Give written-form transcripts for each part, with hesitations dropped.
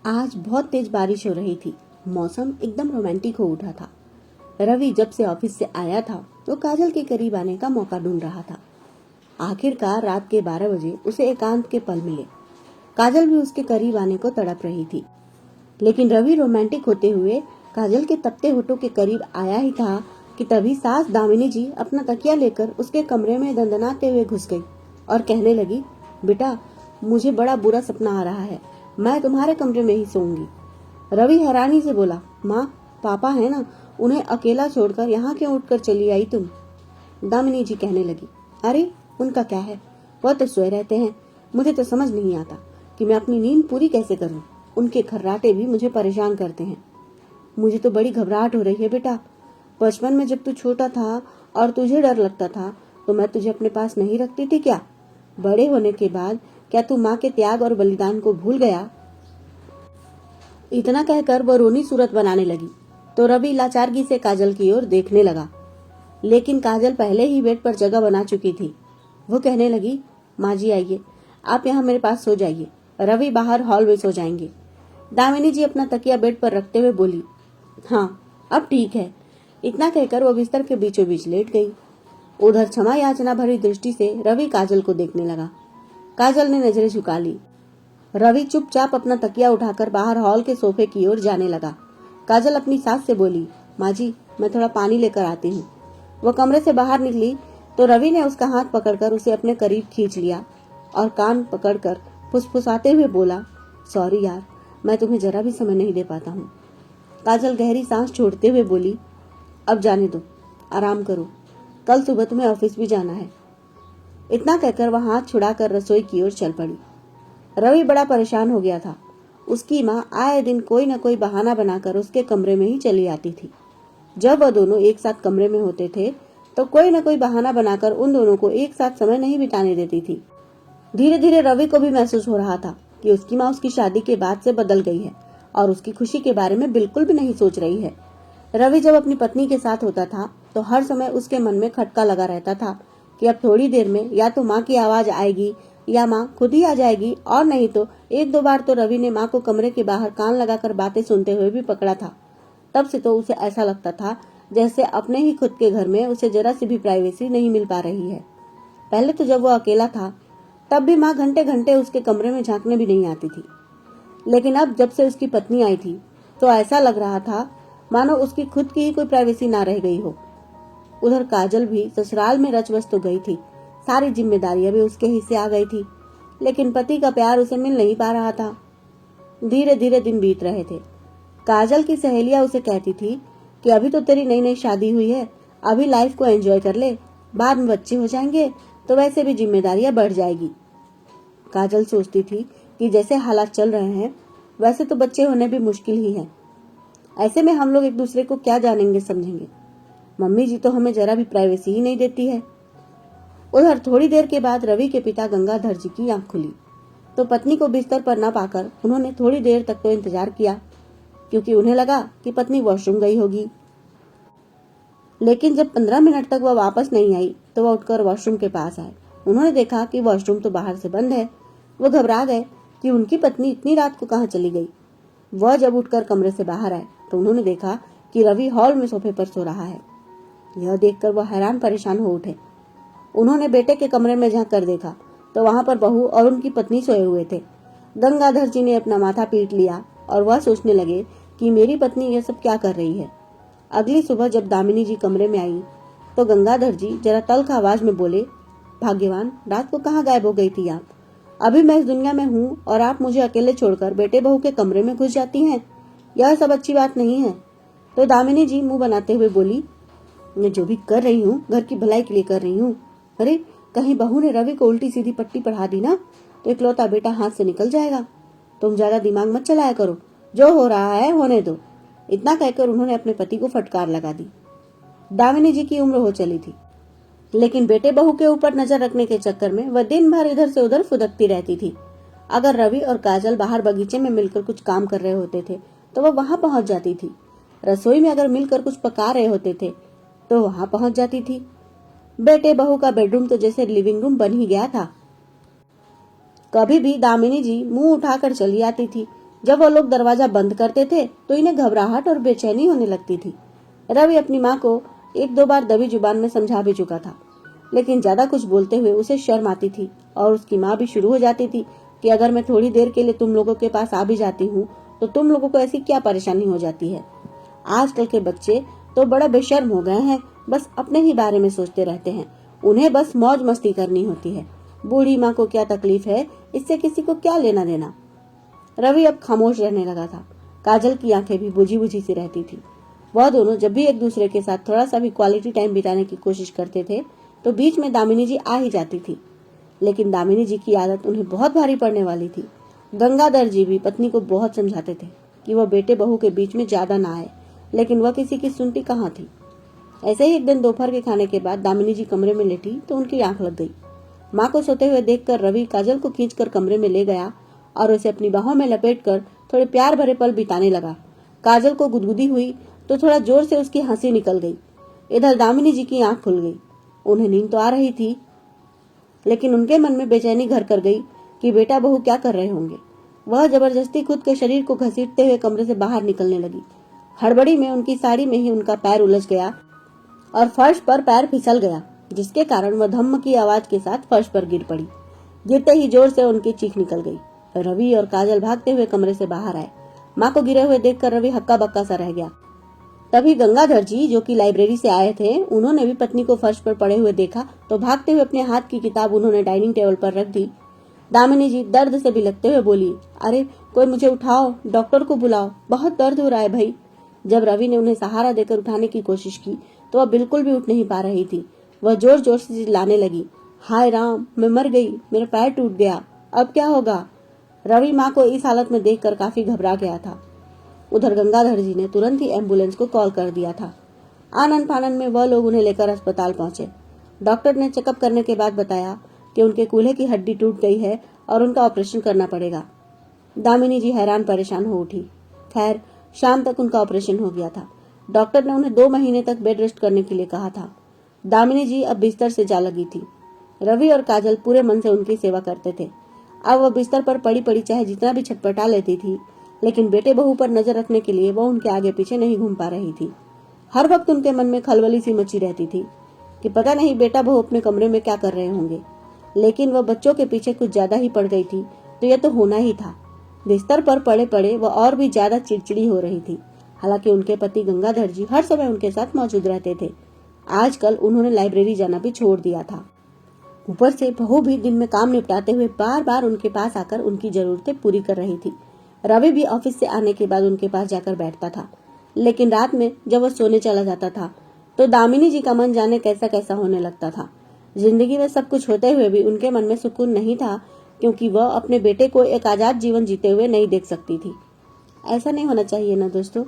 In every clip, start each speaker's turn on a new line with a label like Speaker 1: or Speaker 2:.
Speaker 1: आज बहुत तेज बारिश हो रही थी। मौसम एकदम रोमांटिक हो उठा था। रवि जब से ऑफिस से आया था तो काजल के करीब आने का मौका ढूंढ रहा था। आखिरकार रात के 12 बजे उसे एकांत के पल मिले। काजल भी उसके करीब आने को तड़प रही थी, लेकिन रवि रोमांटिक होते हुए काजल के तपते होठों के करीब आया ही था कि तभी सास दामिनी जी अपना तकिया लेकर उसके कमरे में दंदनाते हुए घुस गई और कहने लगी, बेटा, मुझे बड़ा बुरा सपना आ रहा है। मैं तुम्हारे कमरे में ही सोऊंगी। रवि हैरानी से बोला, माँ, पापा है ना, उन्हें अकेला छोड़कर यहाँ क्यों उठकर चली आई तुम? दामिनी जी कहने लगी, अरे उनका क्या है, वह तो सोए रहते हैं। मुझे तो समझ नहीं आता कि मैं अपनी नींद पूरी कैसे करूं। उनके खर्राटे भी मुझे परेशान करते हैं। मुझे तो बड़ी घबराहट हो रही है बेटा। बचपन में जब तू छोटा था और तुझे डर लगता था तो मैं तुझे अपने पास नहीं रखती थी क्या? बड़े होने के बाद क्या तू माँ के त्याग और बलिदान को भूल गया? इतना कहकर वह रोनी सूरत बनाने लगी तो रवि लाचारगी से काजल की ओर देखने लगा, लेकिन काजल पहले ही बेड पर जगह बना चुकी थी। वो कहने लगी, माँ जी आइए, आप यहाँ मेरे पास सो जाइए, रवि बाहर हॉल में सो जाएंगे। दामिनी जी अपना तकिया बेड पर रखते हुए बोली, हाँ अब ठीक है। इतना कहकर वो बिस्तर के बीचों बीच लेट गई। उधर क्षमा याचना भरी दृष्टि से रवि काजल को देखने लगा। काजल ने नजरें झुका ली। रवि चुपचाप अपना तकिया उठाकर बाहर हॉल के सोफे की ओर जाने लगा। काजल अपनी सास से बोली, माँ जी, मैं थोड़ा पानी लेकर आती हूँ। वो कमरे से बाहर निकली तो रवि ने उसका हाथ पकड़कर उसे अपने करीब खींच लिया और कान पकड़कर फुसफुसाते हुए बोला, सॉरी यार, मैं तुम्हें जरा भी समय नहीं दे पाता हूँ। काजल गहरी सांस छोड़ते हुए बोली, अब जाने दो, आराम करो, कल सुबह तुम्हें ऑफिस भी जाना है। इतना कहकर वह हाथ छुड़ाकर रसोई की ओर चल पड़ी। रवि बड़ा परेशान हो गया था। उसकी माँ आए दिन कोई न कोई बहाना बनाकर उसके कमरे में ही चली आती थी। जब वह दोनों एक साथ कमरे में होते थे तो कोई न कोई बहाना बनाकर उन दोनों को एक साथ समय नहीं बिताने देती थी। धीरे धीरे रवि को भी महसूस हो रहा था कि उसकी माँ उसकी शादी के बाद से बदल गई है और उसकी खुशी के बारे में बिल्कुल भी नहीं सोच रही है। रवि जब अपनी पत्नी के साथ होता था तो हर समय उसके मन में खटका लगा रहता था कि अब थोड़ी देर में या तो माँ की आवाज आएगी या माँ खुद ही आ जाएगी, और नहीं तो एक दो बार तो रवि ने माँ को कमरे के बाहर कान लगाकर बातें सुनते हुए भी पकड़ा था। तब से तो उसे ऐसा लगता था जैसे अपने ही खुद के घर में उसे जरा सी भी प्राइवेसी नहीं मिल पा रही है। पहले तो जब वो अकेला था तब भी माँ घंटे घंटे उसके कमरे में झांकने भी नहीं आती थी, लेकिन अब जब से उसकी पत्नी आई थी तो ऐसा लग रहा था मानो उसकी खुद की ही कोई प्राइवेसी ना रह गई हो। उधर काजल भी ससुराल में रच बस तो गई थी, सारी जिम्मेदारियां भी उसके हिस्से आ गई थी, लेकिन पति का प्यार उसे मिल नहीं पा रहा था। धीरे धीरे दिन बीत रहे थे। काजल की सहेलियां उसे कहती थी कि अभी तो तेरी नई नई शादी हुई है, अभी लाइफ को एंजॉय कर ले, बाद में बच्चे हो जाएंगे तो वैसे भी जिम्मेदारियां बढ़ जाएगी। काजल सोचती थी कि जैसे हालात चल रहे हैं वैसे तो बच्चे होने भी मुश्किल ही है। ऐसे में हम लोग एक दूसरे को क्या जानेंगे समझेंगे। मम्मी जी तो हमें जरा भी प्राइवेसी ही नहीं देती है। उधर थोड़ी देर के बाद रवि के पिता गंगाधर जी की आंख खुली तो पत्नी को बिस्तर पर न पाकर उन्होंने थोड़ी देर तक तो इंतजार किया, क्योंकि उन्हें लगा कि पत्नी वॉशरूम गई होगी। लेकिन जब 15 मिनट तक वह वापस नहीं आई तो वह उठकर वॉशरूम के पास आए। उन्होंने देखा कि वॉशरूम तो बाहर से बंद है। वो घबरा गए कि उनकी पत्नी इतनी रात को कहाँ चली गई। वह जब उठकर कमरे से बाहर आए तो उन्होंने देखा कि रवि हॉल में सोफे पर सो रहा है। यह देखकर वह हैरान परेशान हो उठे। उन्होंने बेटे के कमरे में झांक कर देखा तो वहां पर बहू और उनकी पत्नी सोए हुए थे। गंगाधर जी ने अपना माथा पीट लिया और वह सोचने लगे कि मेरी पत्नी यह सब क्या कर रही है। अगली सुबह जब दामिनी जी कमरे में आई तो गंगाधर जी जरा तल्ख आवाज में बोले, भाग्यवान, रात को कहाँ गायब हो गई थी आप? अभी मैं इस दुनिया में हूँ और आप मुझे अकेले छोड़कर बेटे बहू के कमरे में घुस जाती हैं। यह सब अच्छी बात नहीं है। तो दामिनी जी मुंह बनाते हुए बोली, मैं जो भी कर रही हूँ घर की भलाई के लिए कर रही हूँ। अरे कहीं बहू ने रवि को उल्टी सीधी पट्टी पढ़ा दी ना तो इकलौता बेटा हाथ से निकल जाएगा। तुम ज्यादा दिमाग मत चलाया करो, जो हो रहा है होने दो। इतना कहकर उन्होंने अपने पति को फटकार लगा दी। दामिनी जी की उम्र हो चली थी, लेकिन बेटे बहू के ऊपर नजर रखने के चक्कर में वह दिन भर इधर से उधर फुदकती रहती थी। अगर रवि और काजल बाहर बगीचे में मिलकर कुछ काम कर रहे होते थे तो वह वहां पहुंच जाती थी। रसोई में अगर मिलकर कुछ पका रहे होते थे तो वहां पहुंच जाती थी। बेटे बहू का बेडरूम तो जैसे लिविंग रूम बन ही गया था। कभी भी दामिनी जी मुंह उठाकर चली आती थी जब वो लोग दरवाजा बंद करते थे तो इन्हें घबराहट और बेचैनी होने लगती थी। रवि अपनी माँ को एक दो बार दबी जुबान में समझा भी चुका था, लेकिन ज्यादा कुछ बोलते हुए उसे शर्म आती थी और उसकी माँ भी शुरू हो जाती थी कि अगर मैं थोड़ी देर के लिए तुम लोगों के पास आ भी जाती हूँ तो तुम लोगों को ऐसी क्या परेशानी हो जाती है। आजकल के बच्चे तो बड़ा बेशर्म हो गए हैं, बस अपने ही बारे में सोचते रहते हैं। उन्हें बस मौज मस्ती करनी होती है। बूढ़ी माँ को क्या तकलीफ है, इससे किसी को क्या लेना देना। रवि अब खामोश रहने लगा था। काजल की आंखें भी बुझी बुझी सी रहती थी। वह दोनों जब भी एक दूसरे के साथ थोड़ा सा भी क्वालिटी टाइम बिताने की कोशिश करते थे तो बीच में दामिनी जी आ ही जाती थी, लेकिन दामिनी जी की आदत उन्हें बहुत भारी पड़ने वाली थी। गंगाधर जी भी पत्नी को बहुत समझाते थे कि वह बेटे बहू के बीच में ज्यादा ना आए, लेकिन वह किसी की सुनती कहाँ थी। ऐसे ही एक दिन दोपहर के खाने के बाद दामिनी जी कमरे में लेटी तो उनकी आंख लग गई। माँ को सोते हुए देखकर रवि काजल को खींचकर कमरे में ले गया और उसे अपनी बाहों में लपेटकर थोड़े प्यार भरे पल बिताने लगा। काजल को गुदगुदी हुई तो थोड़ा जोर से उसकी हंसी निकल गई। इधर दामिनी जी की आंख खुल गई। उन्हें नींद तो आ रही थी, लेकिन उनके मन में बेचैनी घर कर गई कि बेटा बहू क्या कर रहे होंगे। वह जबरदस्ती खुद के शरीर को घसीटते हुए कमरे से बाहर निकलने लगी। हड़बड़ी में उनकी साड़ी में ही उनका पैर उलझ गया और फर्श पर पैर फिसल गया, जिसके कारण वह धम्म की आवाज के साथ फर्श पर गिर पड़ी। गिरते ही जोर से उनकी चीख निकल गई। रवि और काजल भागते हुए कमरे से बाहर आए। माँ को गिरे हुए देखकर रवि हक्का बक्का सा रह गया। तभी गंगाधर जी, जो कि लाइब्रेरी से आए थे, उन्होंने भी पत्नी को फर्श पर पड़े हुए देखा तो भागते हुए अपने हाथ की किताब उन्होंने डाइनिंग टेबल पर रख दी। दामिनी जी दर्द से बिलखते हुए बोली, अरे कोई मुझे उठाओ, डॉक्टर को बुलाओ, बहुत दर्द हो रहा है भाई। जब रवि ने उन्हें सहारा देकर उठाने की कोशिश की तो वह बिल्कुल भी उठ नहीं पा रही थी। वह जोर जोर से चिल्लाने लगी, हाय राम, मैं मर गई, मेरा पैर टूट गया, अब क्या होगा। रवि माँ को इस हालत में देखकर काफी घबरा गया था। उधर गंगाधर जी ने तुरंत ही एम्बुलेंस को कॉल कर दिया था। आनन फानन में वह लोग उन्हें लेकर अस्पताल पहुंचे। डॉक्टर ने चेकअप करने के बाद बताया कि उनके कूल्हे की हड्डी टूट गई है और उनका ऑपरेशन करना पड़ेगा। दामिनी जी हैरान परेशान हो उठी। खैर, शाम तक उनका ऑपरेशन हो गया था। डॉक्टर ने उन्हें 2 महीने तक बेड रेस्ट करने के लिए कहा था। दामिनी जी अब बिस्तर से जा लगी थी। रवि और काजल पूरे मन से उनकी सेवा करते थे। अब वह बिस्तर पर पड़ी पड़ी चाहे जितना भी छटपटा लेती थी, लेकिन बेटे बहू पर नजर रखने के लिए वह उनके आगे पीछे नहीं घूम पा रही थी। हर वक्त उनके मन में खलबली सी मची रहती थी कि पता नहीं बेटा बहू अपने कमरे में क्या कर रहे होंगे, लेकिन वह बच्चों के पीछे कुछ ज्यादा ही पड़ गई थी तो यह तो होना ही था। बिस्तर पर पड़े पड़े वह और भी ज्यादा चिड़चिड़ी हो रही थी। हालांकि उनके पति गंगाधर जी हर समय उनके साथ मौजूद रहते थे। आजकल उन्होंने लाइब्रेरी जाना भी छोड़ दिया था। ऊपर से बहू भी दिन में काम निपटाते हुए बार बार उनके पास आकर उनकी जरूरतें पूरी कर रही थी। रवि भी ऑफिस से आने के बाद उनके पास जाकर बैठता था, लेकिन रात में जब वह सोने चला जाता था तो दामिनी जी का मन जाने कैसा कैसा होने लगता था। जिंदगी में सब कुछ होते हुए भी उनके मन में सुकून नहीं था, क्योंकि वह अपने बेटे को एक आजाद जीवन जीते हुए नहीं देख सकती थी। ऐसा नहीं होना चाहिए ना दोस्तों।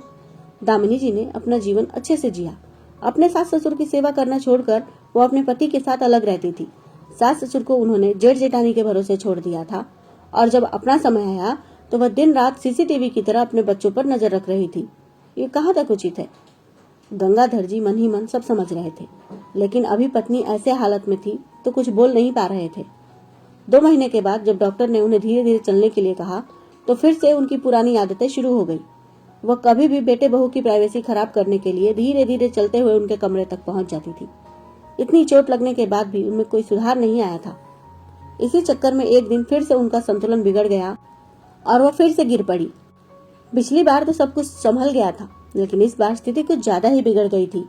Speaker 1: दामिनी जी ने अपना जीवन अच्छे से जिया। अपने सास ससुर की सेवा करना छोड़कर वो अपने पति के साथ अलग रहती थी। सास ससुर को उन्होंने जेठ जेठानी के भरोसे छोड़ दिया था और जब अपना समय आया तो वह दिन रात सीसीटीवी की तरह अपने बच्चों पर नजर रख रही थी। ये कहाँ तक उचित है। गंगाधर जी मन ही मन सब समझ रहे थे, लेकिन अभी पत्नी ऐसे हालत में थी तो कुछ बोल नहीं पा रहे थे। 2 महीने के बाद जब डॉक्टर ने उन्हें धीरे धीरे चलने के लिए कहा तो फिर से उनकी पुरानी आदतें शुरू हो गई। वह कभी भी बेटे बहू की प्राइवेसी खराब करने के लिए धीरे धीरे चलते हुए उनके कमरे तक पहुंच जाती थी। इतनी चोट लगने के बाद भी उनमें कोई सुधार नहीं आया था। इसी चक्कर में एक दिन फिर से उनका संतुलन बिगड़ गया और वह फिर से गिर पड़ी। पिछली बार तो सब कुछ संभल गया था, लेकिन इस बार स्थिति कुछ ज्यादा ही बिगड़ गई थी।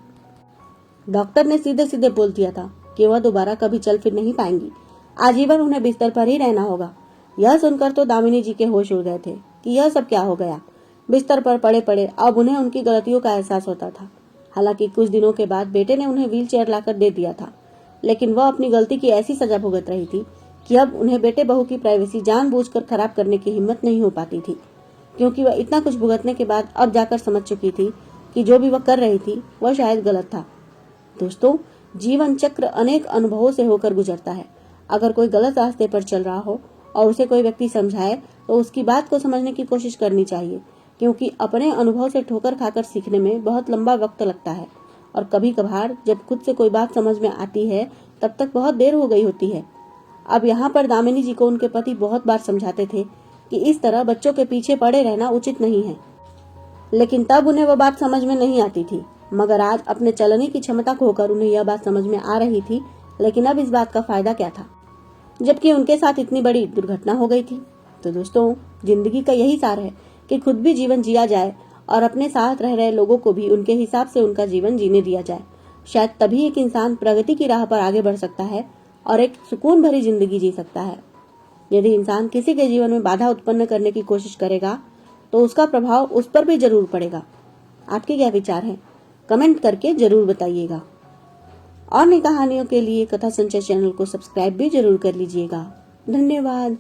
Speaker 1: डॉक्टर ने सीधे सीधे बोल दिया था कि वह दोबारा कभी चल फिर नहीं पाएंगी, आजीवन उन्हें बिस्तर पर ही रहना होगा। यह सुनकर तो दामिनी जी के होश उड़ गए थे कि यह सब क्या हो गया। बिस्तर पर पड़े पड़े अब उन्हें उनकी गलतियों का एहसास होता था। हालांकि कुछ दिनों के बाद बेटे ने उन्हें व्हील चेयर लाकर दे दिया था, लेकिन वह अपनी गलती की ऐसी सजा भुगत रही थी कि अब उन्हें बेटे बहू की प्राइवेसी जानबूझकर खराब करने की हिम्मत नहीं हो पाती थी, क्योंकि वह इतना कुछ भुगतने के बाद अब जाकर समझ चुकी थी कि जो भी वह कर रही थी वह शायद गलत था। दोस्तों, जीवन चक्र अनेक अनुभवों से होकर गुजरता है। अगर कोई गलत रास्ते पर चल रहा हो और उसे कोई व्यक्ति समझाए तो उसकी बात को समझने की कोशिश करनी चाहिए, क्योंकि अपने अनुभव से ठोकर खाकर सीखने में बहुत लंबा वक्त लगता है और कभी कभार जब खुद से कोई बात समझ में आती है तब तक बहुत देर हो गई होती है। अब यहाँ पर दामिनी जी को उनके पति बहुत बार समझाते थे कि इस तरह बच्चों के पीछे पड़े रहना उचित नहीं है। लेकिन तब उन्हें वह बात समझ में नहीं आती थी, मगर आज अपने चलने की क्षमता खोकर उन्हें यह बात समझ में आ रही थी। लेकिन अब इस बात का फायदा क्या था, जबकि उनके साथ इतनी बड़ी दुर्घटना हो गई थी। तो दोस्तों, जिंदगी का यही सार है कि खुद भी जीवन जिया जाए और अपने साथ रह रहे लोगों को भी उनके हिसाब से उनका जीवन जीने दिया जाए। शायद तभी एक इंसान प्रगति की राह पर आगे बढ़ सकता है और एक सुकून भरी जिंदगी जी सकता है। यदि इंसान किसी के जीवन में बाधा उत्पन्न करने की कोशिश करेगा तो उसका प्रभाव उस पर भी जरूर पड़ेगा। आपके क्या विचार हैं? कमेंट करके जरूर बताइएगा। और नई कहानियों के लिए कथा संचय चैनल को सब्सक्राइब भी जरूर कर लीजिएगा। धन्यवाद।